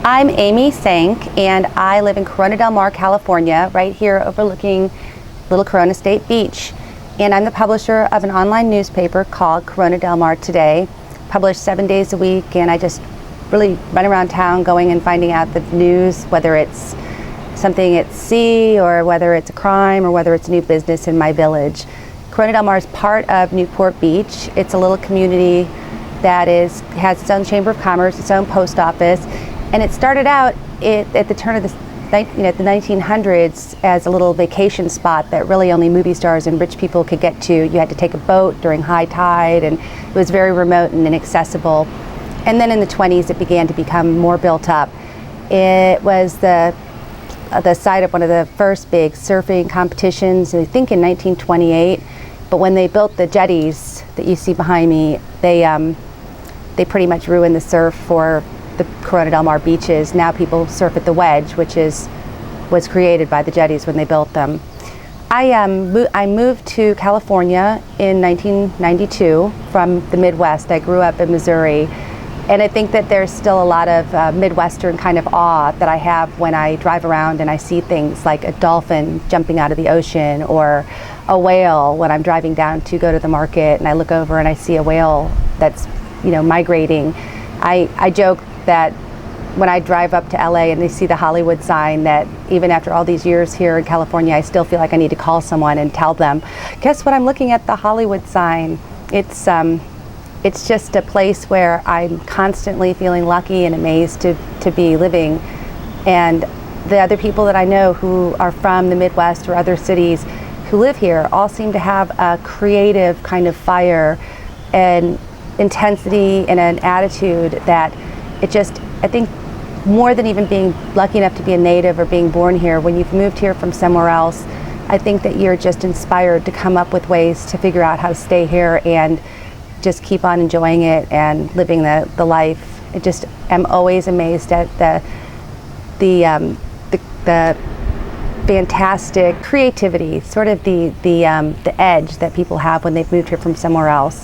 I'm Amy Senk, and I live in Corona Del Mar, California, right here overlooking Little Corona State Beach. And I'm the publisher of an online newspaper called Corona Del Mar Today, published 7 days a week, and I just really run around town going and finding out the news, whether it's something at sea or whether it's a crime or whether it's a new business in my village. Corona Del Mar is part of Newport Beach. It's a little community that has its own chamber of commerce, its own post office, and it started out at the turn of the 1900s as a little vacation spot that really only movie stars and rich people could get to. You had to take a boat during high tide, and it was very remote and inaccessible. And then in the 20s, it began to become more built up. It was the site of one of the first big surfing competitions, I think in 1928. But when they built the jetties that you see behind me, they pretty much ruined the surf for the Corona Del Mar beaches. Now people surf at the Wedge, which was created by the jetties when they built them. I moved to California in 1992 from the Midwest. I grew up in Missouri, and I think that there's still a lot of Midwestern kind of awe that I have when I drive around and I see things like a dolphin jumping out of the ocean or a whale when I'm driving down to go to the market and I look over and I see a whale that's migrating. I joke that when I drive up to LA and they see the Hollywood sign, that even after all these years here in California, I still feel like I need to call someone and tell them, guess what, I'm looking at the Hollywood sign. It's just a place where I'm constantly feeling lucky and amazed to be living. And the other people that I know who are from the Midwest or other cities who live here all seem to have a creative kind of fire and intensity and an attitude that I think more than even being lucky enough to be a native or being born here, when you've moved here from somewhere else, I think that you're just inspired to come up with ways to figure out how to stay here and just keep on enjoying it and living the life. I'm always amazed at the fantastic creativity, sort of the edge that people have when they've moved here from somewhere else.